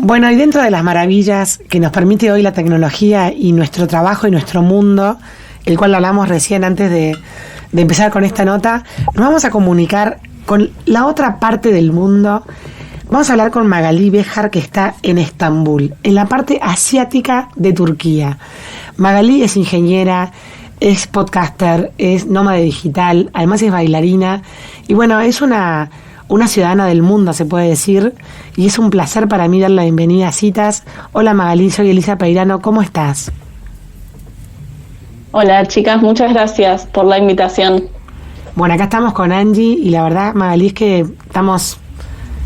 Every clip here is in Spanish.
Bueno, y dentro de las maravillas que nos permite hoy la tecnología y nuestro trabajo y nuestro mundo, el cual hablamos recién antes de empezar con esta nota, nos vamos a comunicar con la otra parte del mundo. Vamos a hablar con Magalí Bejar, que está en Estambul, en la parte asiática de Turquía. Magalí es ingeniera, es podcaster, es nómada digital, además es bailarina y bueno, es una ciudadana del mundo, se puede decir, y es un placer para mí darle la bienvenida a Citas. Hola Magalí, soy Elisa Peirano, ¿cómo estás? Hola chicas, muchas gracias por la invitación. Bueno, acá estamos con Angie y la verdad, Magalí, es que estamos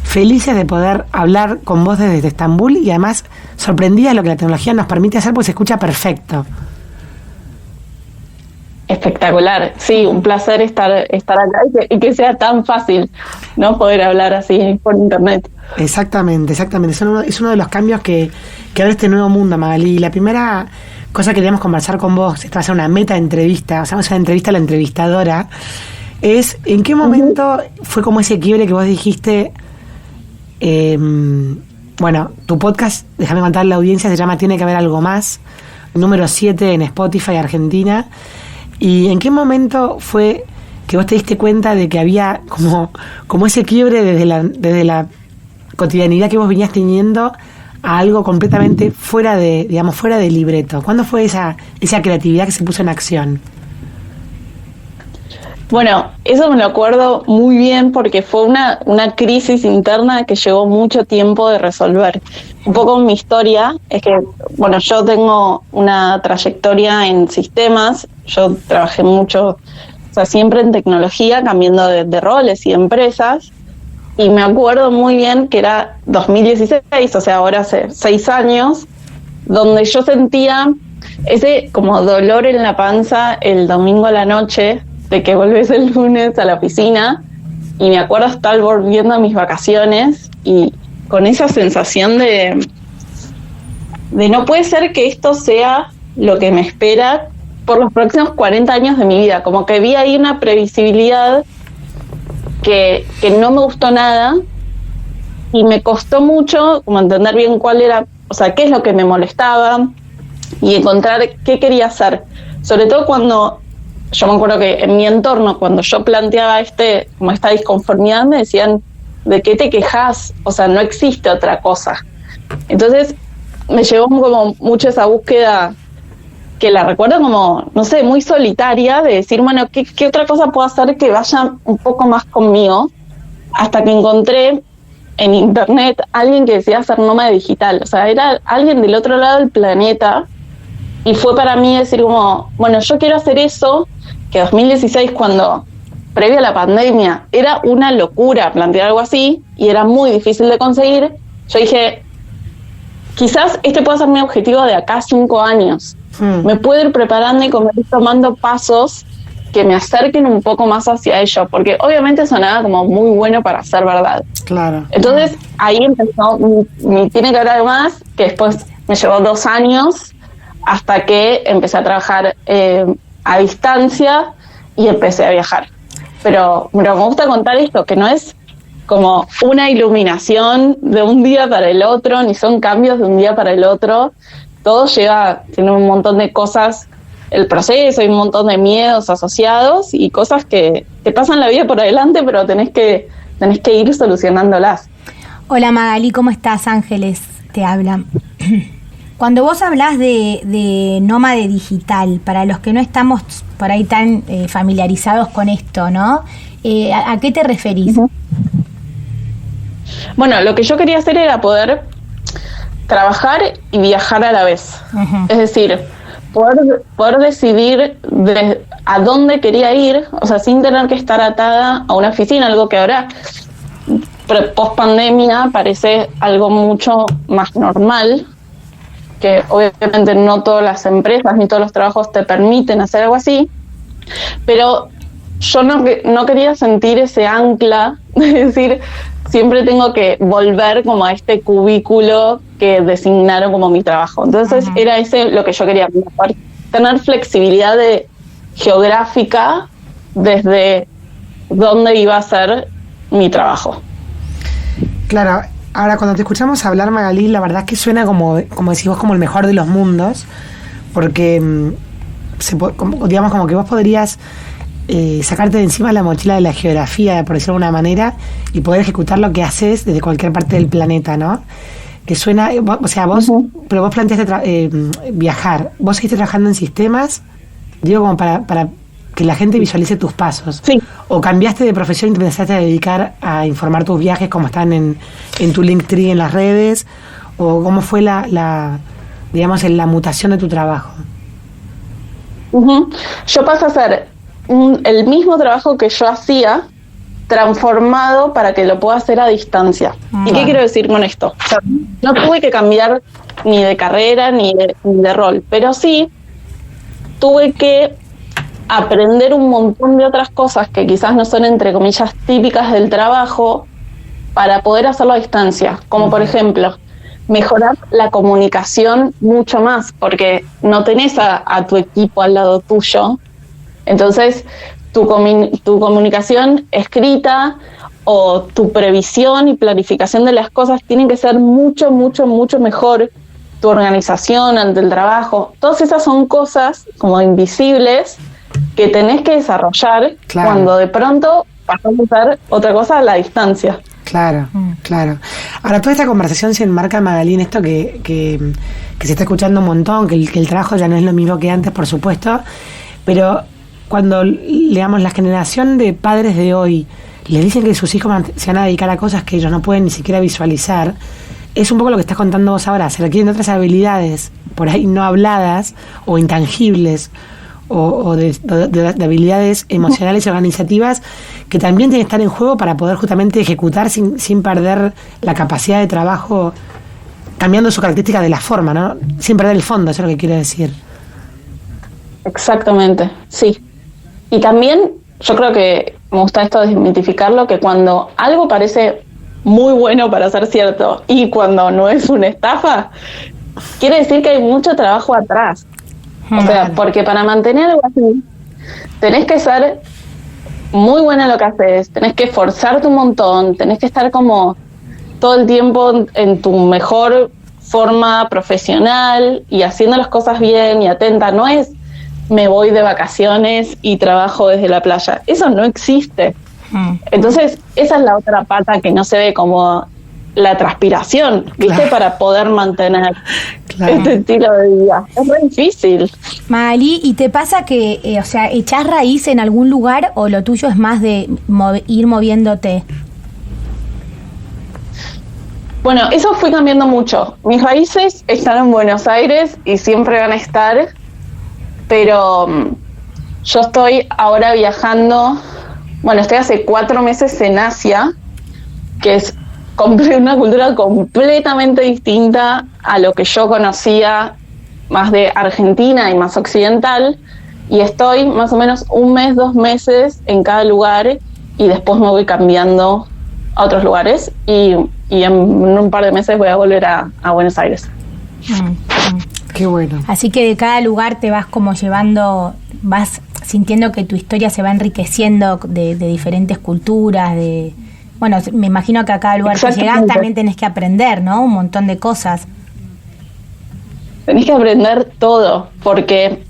felices de poder hablar con vos desde Estambul y además sorprendidas de lo que la tecnología nos permite hacer, pues se escucha perfecto. Espectacular, sí, un placer estar acá y que sea tan fácil, ¿no? Poder hablar así por internet. Exactamente. Es uno de los cambios que abre este nuevo mundo, Magalí. La primera cosa que queríamos conversar con vos, esta va a ser una meta entrevista, o sea, una entrevista a la entrevistadora, es ¿en qué momento fue como ese quiebre que vos dijiste, bueno, tu podcast, déjame contar a la audiencia, se llama Tiene que haber algo más, número 7 en Spotify Argentina? ¿Y en qué momento fue que vos te diste cuenta de que había como ese quiebre desde la cotidianidad que vos venías teniendo a algo completamente fuera de libreto? ¿Cuándo fue esa creatividad que se puso en acción? Bueno, eso me lo acuerdo muy bien porque fue una crisis interna que llevó mucho tiempo de resolver. Un poco mi historia es que, bueno, yo tengo una trayectoria en sistemas, yo trabajé mucho, o sea, siempre en tecnología, cambiando de roles y empresas, y me acuerdo muy bien que era 2016, o sea, ahora hace 6 años, donde yo sentía ese como dolor en la panza el domingo a la noche, de que volvés el lunes a la oficina, y me acuerdo estar volviendo a mis vacaciones y con esa sensación de no puede ser que esto sea lo que me espera por los próximos 40 años de mi vida. Como que vi ahí una previsibilidad que no me gustó nada y me costó mucho como entender bien cuál era, o sea, qué es lo que me molestaba y encontrar qué quería hacer. Sobre todo cuando yo me acuerdo que en mi entorno, cuando yo planteaba como esta disconformidad, me decían, ¿de qué te quejas? O sea, no existe otra cosa. Entonces me llevó como mucho esa búsqueda que la recuerdo como, no sé, muy solitaria, de decir, bueno, ¿qué otra cosa puedo hacer que vaya un poco más conmigo? Hasta que encontré en internet alguien que decía ser nómada digital. O sea, era alguien del otro lado del planeta. Y fue para mí decir como, bueno, yo quiero hacer eso, que 2016, cuando, previo a la pandemia, era una locura plantear algo así, y era muy difícil de conseguir. Yo dije, quizás pueda ser mi objetivo de acá a 5 años. Me puedo ir preparando y como ir tomando pasos que me acerquen un poco más hacia ello, porque obviamente sonaba como muy bueno para ser verdad. Claro. Entonces ahí empezó Tiene que haber algo más, que después me llevó 2 años, hasta que empecé a trabajar a distancia y empecé a viajar. Pero me gusta contar esto, que no es como una iluminación de un día para el otro, ni son cambios de un día para el otro. Todo tiene un montón de cosas, el proceso, hay un montón de miedos asociados y cosas que te pasan la vida por adelante, pero tenés que ir solucionándolas. Hola Magalí, ¿cómo estás? Ángeles te habla. Cuando vos hablás de nómade digital, para los que no estamos por ahí tan familiarizados con esto, ¿no? ¿A qué te referís? Uh-huh. Bueno, lo que yo quería hacer era poder trabajar y viajar a la vez. Uh-huh. Es decir, poder decidir a dónde quería ir, o sea, sin tener que estar atada a una oficina, algo que ahora, post pandemia, parece algo mucho más normal, que obviamente no todas las empresas ni todos los trabajos te permiten hacer algo así, pero yo no quería sentir ese ancla, es decir, siempre tengo que volver como a este cubículo que designaron como mi trabajo. Entonces era lo que yo quería, tener flexibilidad geográfica desde dónde iba a ser mi trabajo. Claro, Ahora, cuando te escuchamos hablar, Magalí, la verdad es que suena como decís vos, como el mejor de los mundos, porque digamos como que vos podrías sacarte de encima la mochila de la geografía, por decirlo de alguna manera, y poder ejecutar lo que haces desde cualquier parte del planeta, ¿no? Que suena, o sea, vos, pero vos planteaste viajar, vos seguiste trabajando en sistemas, digo, como para que la gente visualice tus pasos. Sí. O cambiaste de profesión y te empezaste a dedicar a informar tus viajes como están en tu Linktree en las redes, o cómo fue digamos, la mutación de tu trabajo. Yo pasé a hacer el mismo trabajo que yo hacía, transformado para que lo pueda hacer a distancia. ¿Y qué quiero decir con esto? O sea, no tuve que cambiar ni de carrera ni de rol, pero sí tuve que aprender un montón de otras cosas que quizás no son, entre comillas, típicas del trabajo, para poder hacerlo a distancia. Como por ejemplo, mejorar la comunicación mucho más, porque no tenés a tu equipo al lado tuyo. Entonces, tu comunicación escrita o tu previsión y planificación de las cosas tienen que ser mucho, mucho, mucho mejor. Tu organización ante el trabajo, todas esas son cosas como invisibles que tenés que desarrollar cuando de pronto pasás a hacer otra cosa a la distancia. Claro, claro. Ahora, toda esta conversación se enmarca, Magalí, en esto que se está escuchando un montón, que el trabajo ya no es lo mismo que antes, por supuesto, pero cuando, digamos, la generación de padres de hoy les dicen que sus hijos se van a dedicar a cosas que ellos no pueden ni siquiera visualizar, es un poco lo que estás contando vos ahora. Se requieren otras habilidades, por ahí no habladas o intangibles, o de habilidades emocionales y organizativas que también tienen que estar en juego para poder justamente ejecutar sin perder la capacidad de trabajo, cambiando su característica de la forma, ¿no? Sin perder el fondo, eso es lo que quiero decir. Exactamente, sí. Y también yo creo que me gusta esto de desmitificarlo, que cuando algo parece muy bueno para ser cierto y cuando no es una estafa, quiere decir que hay mucho trabajo atrás. O sea, porque para mantener algo así tenés que ser muy buena en lo que haces, tenés que esforzarte un montón, tenés que estar como todo el tiempo en tu mejor forma profesional y haciendo las cosas bien y atenta. No es me voy de vacaciones y trabajo desde la playa, eso no existe. Entonces esa es la otra pata que no se ve, como la transpiración, ¿viste? Claro. Para poder mantener este estilo de vida. Es muy difícil. Magalí, ¿y te pasa que, o sea, echás raíz en algún lugar o lo tuyo es más de ir moviéndote? Bueno, eso fue cambiando mucho. Mis raíces están en Buenos Aires y siempre van a estar, pero yo estoy ahora viajando, bueno, estoy hace 4 meses en Asia, que es una cultura completamente distinta a lo que yo conocía, más de Argentina y más occidental, y estoy más o menos 1 mes, 2 meses en cada lugar y después me voy cambiando a otros lugares y en un par de meses voy a volver a Buenos Aires. Qué bueno. Así que de cada lugar te vas como llevando, vas sintiendo que tu historia se va enriqueciendo de diferentes culturas, bueno, me imagino que a cada lugar que llegás también tenés que aprender, ¿no? Un montón de cosas. Tenés que aprender todo, porque,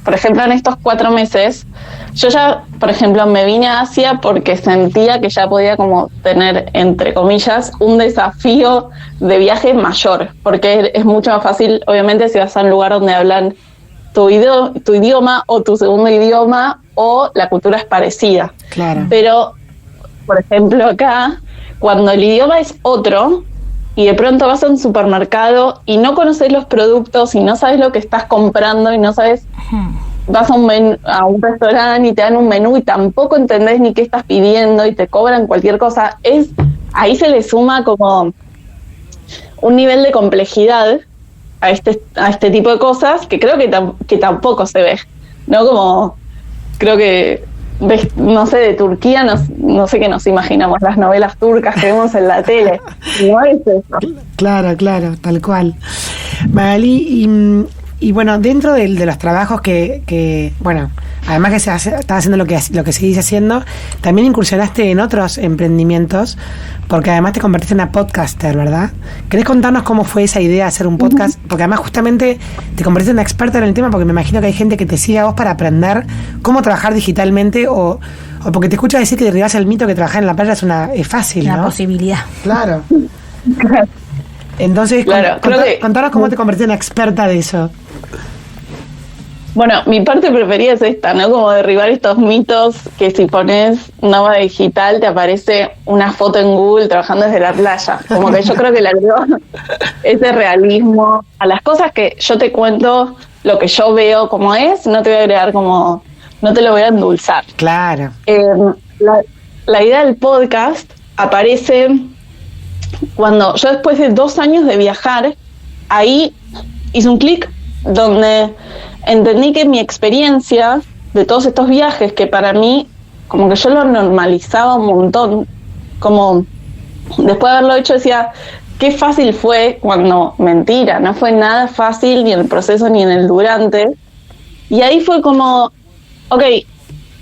por ejemplo, en estos 4 meses, yo ya, por ejemplo, me vine a Asia porque sentía que ya podía como tener, entre comillas, un desafío de viaje mayor, porque es mucho más fácil, obviamente, si vas a un lugar donde hablan tu idioma o tu segundo idioma o la cultura es parecida. Claro. Pero, por ejemplo, acá, cuando el idioma es otro y de pronto vas a un supermercado y no conoces los productos y no sabes lo que estás comprando y no sabes, vas a un restaurante y te dan un menú y tampoco entendés ni qué estás pidiendo y te cobran cualquier cosa, ahí se le suma como un nivel de complejidad a este tipo de cosas que creo que tampoco se ve, ¿no? Como creo que no sé, de Turquía, no sé qué nos imaginamos, las novelas turcas que vemos en la tele. No es eso. Claro, tal cual. Magalí, y Y bueno, dentro de los trabajos que bueno, además que estás haciendo lo que seguís haciendo, también incursionaste en otros emprendimientos, porque además te convertiste en una podcaster, ¿verdad? ¿Querés contarnos cómo fue esa idea de hacer un podcast? Porque además justamente te convertiste en una experta en el tema, porque me imagino que hay gente que te sigue a vos para aprender cómo trabajar digitalmente, o porque te escucho decir que derribás el mito que trabajar en la playa es fácil, ¿no? Una posibilidad. Claro. Entonces, claro, contanos cómo te convertiste en una experta de eso. Bueno, mi parte preferida es esta, ¿no? Como derribar estos mitos que si pones nómada digital te aparece una foto en Google trabajando desde la playa. Como que yo creo que le agrego ese realismo a las cosas que yo te cuento, lo que yo veo como es, no te voy a agregar como, no te lo voy a endulzar. Claro. La idea del podcast aparece cuando yo, después de 2 años de viajar, ahí hice un clic donde entendí que mi experiencia de todos estos viajes, que para mí, como que yo lo normalizaba un montón, como después de haberlo hecho decía, qué fácil fue, cuando mentira, no fue nada fácil ni en el proceso ni en el durante. Y ahí fue como, ok,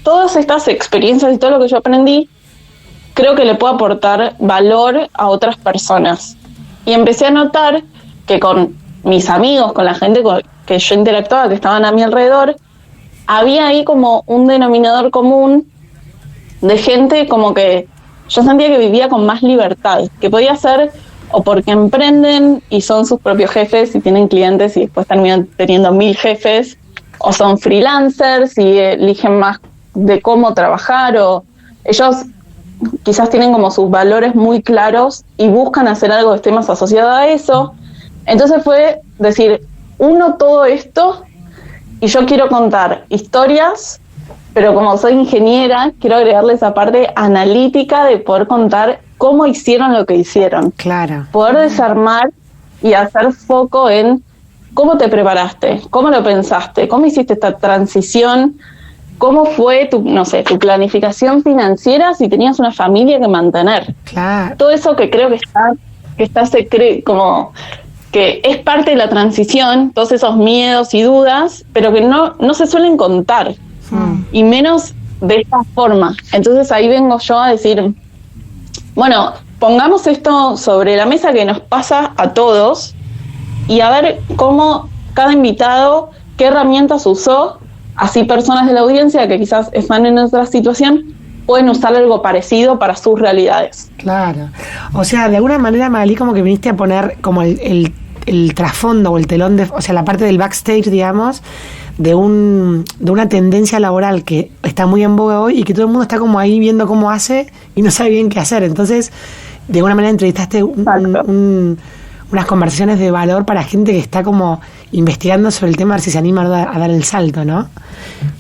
todas estas experiencias y todo lo que yo aprendí, creo que le puedo aportar valor a otras personas. Y empecé a notar que con mis amigos, con la gente que yo interactuaba, que estaban a mi alrededor, había ahí como un denominador común de gente como que yo sentía que vivía con más libertad, que podía ser o porque emprenden y son sus propios jefes y tienen clientes y después terminan teniendo 1000 jefes, o son freelancers y eligen más de cómo trabajar, o ellos quizás tienen como sus valores muy claros y buscan hacer algo que esté más asociado a eso. Entonces fue decir, uno todo esto y yo quiero contar historias, pero como soy ingeniera, quiero agregarle esa parte analítica de poder contar cómo hicieron lo que hicieron. Claro. Poder desarmar y hacer foco en cómo te preparaste, cómo lo pensaste, cómo hiciste esta transición, cómo fue tu planificación financiera si tenías una familia que mantener. Claro. Todo eso que creo que está como que es parte de la transición, todos esos miedos y dudas, pero que no se suelen contar, y menos de esta forma. Entonces ahí vengo yo a decir, bueno, pongamos esto sobre la mesa que nos pasa a todos y a ver cómo cada invitado, qué herramientas usó, así personas de la audiencia que quizás están en otra situación pueden usar algo parecido para sus realidades. Claro. O sea, de alguna manera, Magalí, como que viniste a poner como el trasfondo o el telón o sea, la parte del backstage, digamos, de una tendencia laboral que está muy en boga hoy y que todo el mundo está como ahí viendo cómo hace y no sabe bien qué hacer. Entonces, de alguna manera entrevistaste unas conversaciones de valor para gente que está como investigando sobre el tema, a ver si se anima a dar el salto, ¿no?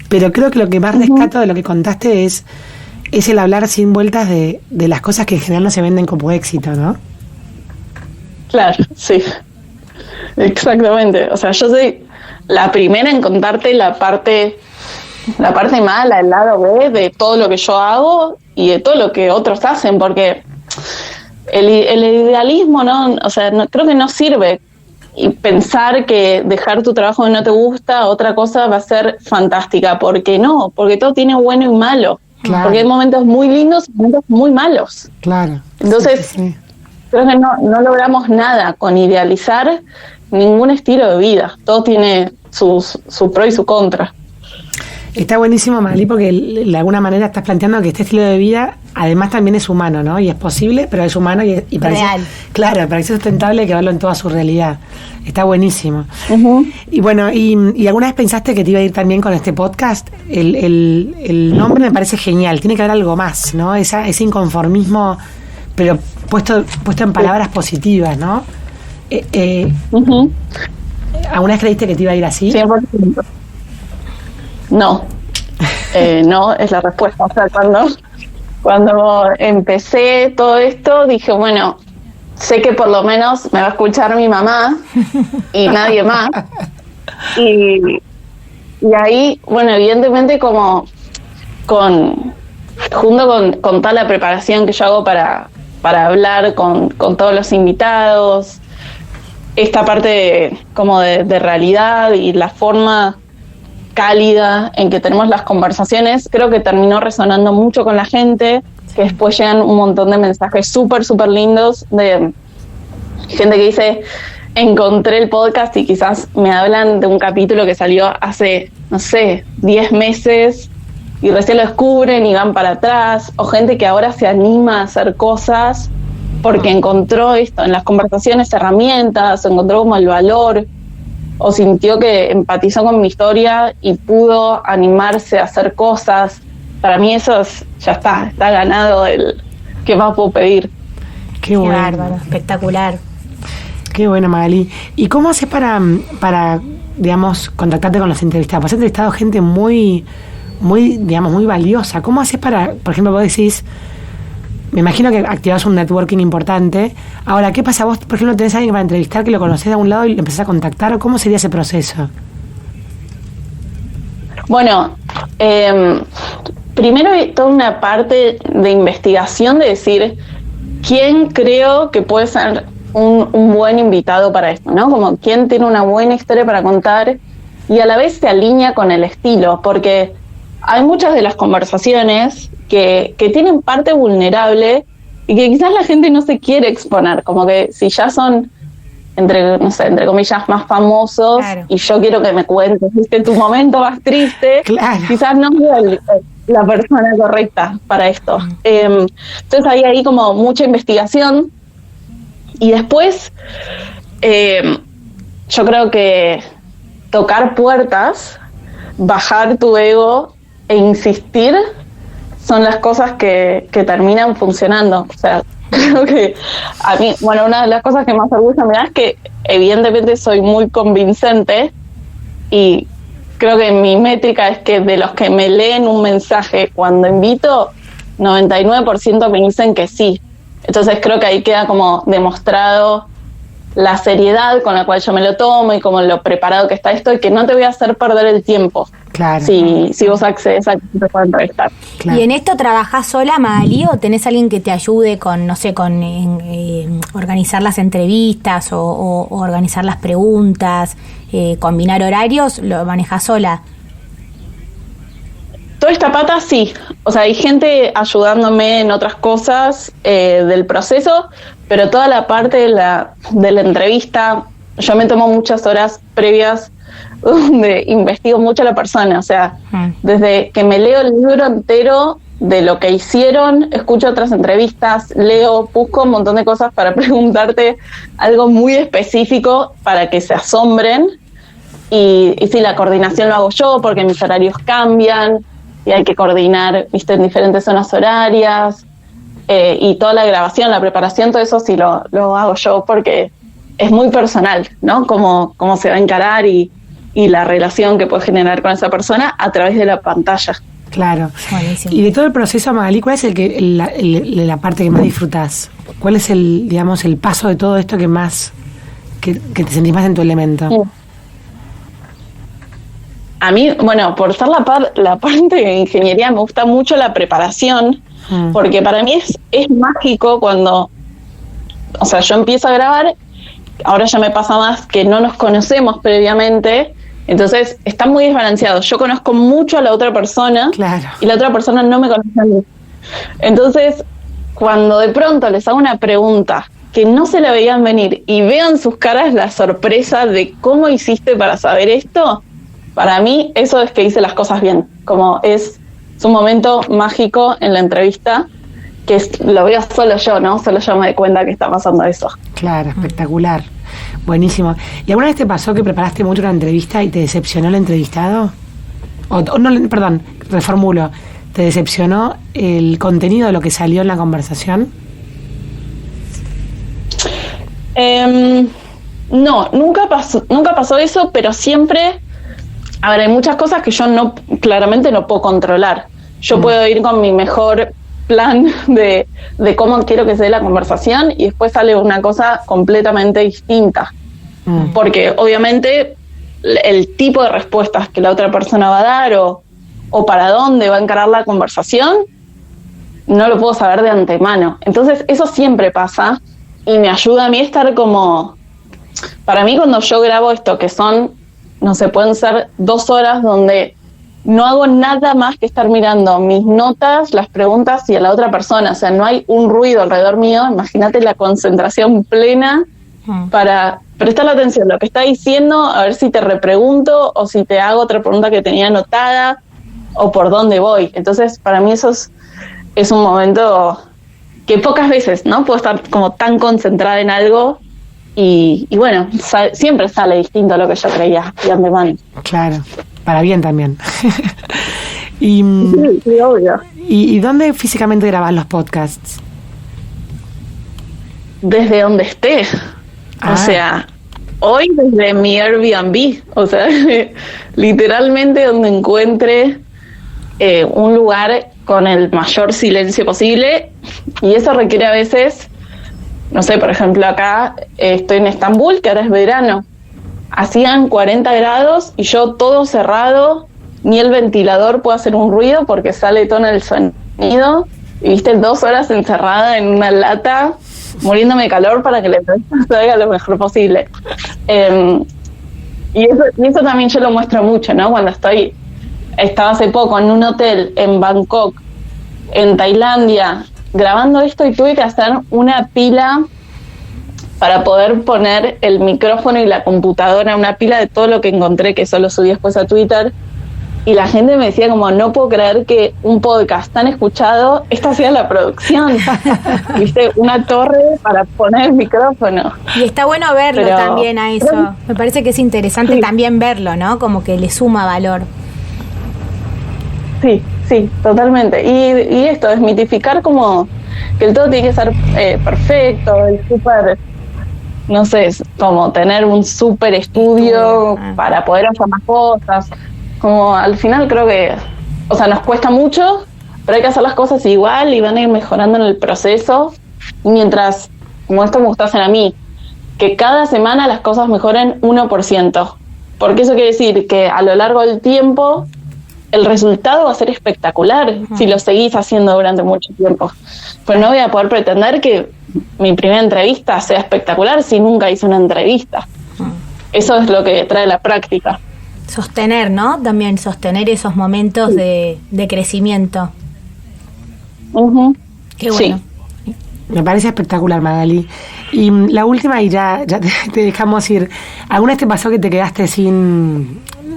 Pero creo que lo que más rescato de lo que contaste es el hablar sin vueltas de las cosas que en general no se venden como éxito, ¿no? Claro, sí. Exactamente. O sea, yo soy la primera en contarte la parte mala, el lado B de todo lo que yo hago y de todo lo que otros hacen, porque el idealismo, ¿no? O sea, creo que no sirve. Y pensar que dejar tu trabajo que no te gusta, otra cosa va a ser fantástica. Porque no, porque todo tiene bueno y malo. Claro. Porque hay momentos muy lindos y momentos muy malos. Claro. Entonces, sí. Creo que no logramos nada con idealizar ningún estilo de vida. Todo tiene su pro y su contra. Está buenísimo, Magalí, porque de alguna manera estás planteando que este estilo de vida además también es humano, ¿no? Y es posible, pero es humano y para real. Claro, para que sea sustentable hay que verlo en toda su realidad. Está buenísimo. Uh-huh. Y bueno, ¿y alguna vez pensaste que te iba a ir también con este podcast? El nombre me parece genial. Tiene que haber algo más, ¿no? Ese inconformismo, pero puesto en palabras positivas, ¿no? Uh-huh. ¿Alguna vez creíste que te iba a ir así? 100%. No, no es la respuesta. O sea, cuando empecé todo esto, dije, bueno, sé que por lo menos me va a escuchar mi mamá y nadie más. Y ahí, bueno, evidentemente como junto con toda la preparación que yo hago para hablar con todos los invitados, esta parte como de realidad y la forma cálida en que tenemos las conversaciones, creo que terminó resonando mucho con la gente, que después llegan un montón de mensajes súper, súper lindos de gente que dice, encontré el podcast y quizás me hablan de un capítulo que salió hace, no sé, 10 meses y recién lo descubren y van para atrás, o gente que ahora se anima a hacer cosas porque encontró esto en las conversaciones, herramientas, encontró como el valor, o sintió que empatizó con mi historia y pudo animarse a hacer cosas. Para mí eso ya está ganado el ¿qué más puedo pedir? Qué bueno. Bárbaro, espectacular. Qué bueno, Magalí. ¿Y cómo haces para, digamos, contactarte con los entrevistados? Pues has entrevistado gente muy, digamos, muy valiosa. ¿Cómo haces para, por ejemplo, vos decís, me imagino que activás un networking importante. Ahora, ¿qué pasa? Vos, por ejemplo, tenés a alguien para entrevistar que lo conocés de algún lado y lo empezás a contactar, ¿o cómo sería ese proceso? Bueno, primero hay toda una parte de investigación de decir quién creo que puede ser un buen invitado para esto, ¿no? Como quién tiene una buena historia para contar y a la vez se alinea con el estilo, porque hay muchas de las conversaciones que tienen parte vulnerable y que quizás la gente no se quiere exponer, como que si ya son entre comillas más famosos, claro, y yo quiero que me cuentes, ¿viste? Tu momento más triste, claro, quizás no soy la persona correcta para esto. Entonces hay ahí como mucha investigación y después yo creo que tocar puertas, bajar tu ego e insistir son las cosas que terminan funcionando. O sea, creo que a mí, bueno, una de las cosas que más orgullo me da es que evidentemente soy muy convincente y creo que mi métrica es que de los que me leen un mensaje cuando invito, 99% me dicen que sí. Entonces creo que ahí queda como demostrado la seriedad con la cual yo me lo tomo y como lo preparado que está esto y que no te voy a hacer perder el tiempo. Claro. Si vos accedes a que te puedan entrevistar. Claro. ¿Y en esto trabajás sola, Magalí, o tenés alguien que te ayude con, no sé, con organizar las entrevistas o organizar las preguntas, combinar horarios? ¿Lo manejás sola? Toda esta pata sí, o sea, hay gente ayudándome en otras cosas del proceso, pero toda la parte de la entrevista, yo me tomo muchas horas previas donde investigo mucho a la persona, o sea, desde que me leo el libro entero de lo que hicieron, escucho otras entrevistas, leo, busco un montón de cosas para preguntarte algo muy específico para que se asombren, y sí, la coordinación lo hago yo porque mis horarios cambian, y hay que coordinar, viste, en diferentes zonas horarias, y toda la grabación, la preparación, todo eso sí lo hago yo porque es muy personal, ¿no? Cómo se va a encarar y la relación que puede generar con esa persona a través de la pantalla. Claro. Buenísimo. Y de todo el proceso, Magalí, ¿cuál es la parte que más disfrutás? ¿Cuál es el paso de todo esto que más que te sentís más en tu elemento? Sí. A mí, bueno, por ser la parte de ingeniería me gusta mucho la preparación, porque para mí es mágico cuando, o sea, yo empiezo a grabar, ahora ya me pasa más que no nos conocemos previamente, entonces está muy desbalanceado. Yo conozco mucho a la otra persona, claro, y la otra persona no me conoce a mí. Entonces, cuando de pronto les hago una pregunta que no se la veían venir y veo en sus caras la sorpresa de cómo hiciste para saber esto, para mí eso es que hice las cosas bien, como es un momento mágico en la entrevista que lo veo solo yo, ¿no? Solo yo me doy cuenta que está pasando eso. Claro, espectacular, buenísimo. ¿Y alguna vez te pasó que preparaste mucho una entrevista y te decepcionó el entrevistado? No, perdón, reformulo, ¿te decepcionó el contenido de lo que salió en la conversación? No, nunca pasó eso, pero siempre... A ver, hay muchas cosas que yo claramente no puedo controlar. Yo puedo ir con mi mejor plan de cómo quiero que se dé la conversación y después sale una cosa completamente distinta. Porque obviamente el tipo de respuestas que la otra persona va a dar o para dónde va a encarar la conversación, no lo puedo saber de antemano. Entonces eso siempre pasa y me ayuda a mí a estar como para mí cuando yo grabo esto, que son, no sé, pueden ser 2 horas donde no hago nada más que estar mirando mis notas, las preguntas y a la otra persona, o sea, no hay un ruido alrededor mío, imagínate la concentración plena para prestar la atención a lo que está diciendo, a ver si te repregunto o si te hago otra pregunta que tenía anotada o por dónde voy. Entonces, para mí eso es un momento que pocas veces, ¿no? Puedo estar como tan concentrada en algo y bueno, siempre sale distinto a lo que yo creía de antemano. Claro, para bien también. y, sí, obvio. ¿Y dónde físicamente grabás los podcasts? Desde donde esté. O sea, hoy desde mi Airbnb, o sea, literalmente donde encuentre un lugar con el mayor silencio posible, y eso requiere a veces, no sé, por ejemplo acá estoy en Estambul, que ahora es verano, hacían 40 grados y yo todo cerrado, ni el ventilador puede hacer un ruido porque sale todo en el sonido, y viste 2 horas encerrada en una lata, muriéndome de calor para que la entrevista salga lo mejor posible. Y eso también yo lo muestro mucho, ¿no? Cuando estaba hace poco en un hotel en Bangkok, en Tailandia, grabando esto, y tuve que hacer una pila para poder poner el micrófono y la computadora, una pila de todo lo que encontré, que eso lo subí después a Twitter. Y la gente me decía como, no puedo creer que un podcast tan escuchado, esta sea la producción. Viste, una torre para poner el micrófono. Y está bueno verlo también a eso. Me parece que es interesante también verlo, ¿no? Como que le suma valor. Sí, totalmente. Y esto, desmitificar como que el todo tiene que ser perfecto, el súper, no sé, como tener un súper estudio para poder hacer más cosas. Como al final creo que, o sea, nos cuesta mucho, pero hay que hacer las cosas igual y van a ir mejorando en el proceso. Mientras, como esto me gusta hacer a mí, que cada semana las cosas mejoren 1%. Porque eso quiere decir que a lo largo del tiempo el resultado va a ser espectacular si lo seguís haciendo durante mucho tiempo. Pues no voy a poder pretender que mi primera entrevista sea espectacular si nunca hice una entrevista. Eso es lo que trae la práctica. Sostener, ¿no? También sostener esos momentos de crecimiento. Qué bueno. Sí. Me parece espectacular, Magali. Y la última, y ya te dejamos ir. ¿Alguna vez te pasó que te quedaste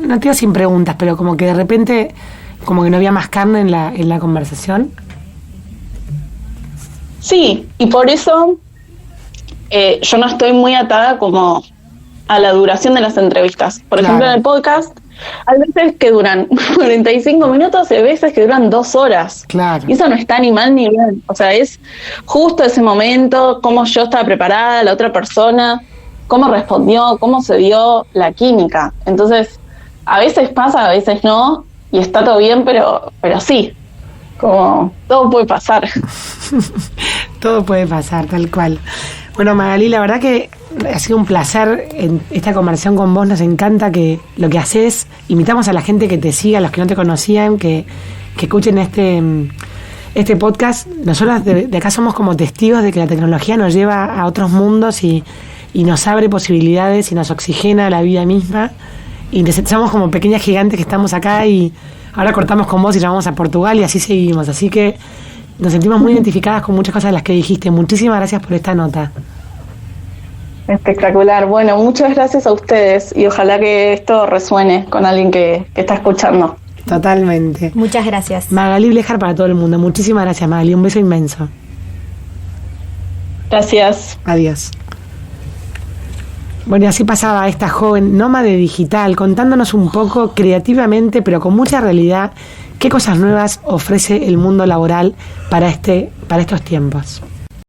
no te digo sin preguntas, pero como que de repente como que no había más carne en la conversación? Sí, y por eso yo no estoy muy atada como a la duración de las entrevistas. Por ejemplo, en el podcast hay veces que duran 45 minutos y hay veces que duran 2 horas. Claro. Y eso no está ni mal ni bien. O sea, es justo ese momento, cómo yo estaba preparada, la otra persona, cómo respondió, cómo se dio la química. Entonces, a veces pasa, a veces no, y está todo bien, pero sí, como todo puede pasar. Todo puede pasar, tal cual. Bueno, Magali, la verdad que ha sido un placer en esta conversación con vos. Nos encanta lo que haces. Invitamos a la gente que te siga, a los que no te conocían, que escuchen este podcast. Nosotros de acá somos como testigos de que la tecnología nos lleva a otros mundos y nos abre posibilidades y nos oxigena la vida misma. Y somos como pequeñas gigantes que estamos acá y ahora cortamos con vos y llamamos a Portugal y así seguimos. Así que nos sentimos muy identificadas con muchas cosas de las que dijiste. Muchísimas gracias por esta nota. Espectacular. Bueno, muchas gracias a ustedes y ojalá que esto resuene con alguien que está escuchando. Totalmente. Muchas gracias. Magali Blejar para todo el mundo. Muchísimas gracias, Magali. Un beso inmenso. Gracias. Adiós. Bueno, y así pasaba esta joven nómade digital contándonos un poco creativamente, pero con mucha realidad, qué cosas nuevas ofrece el mundo laboral para estos tiempos.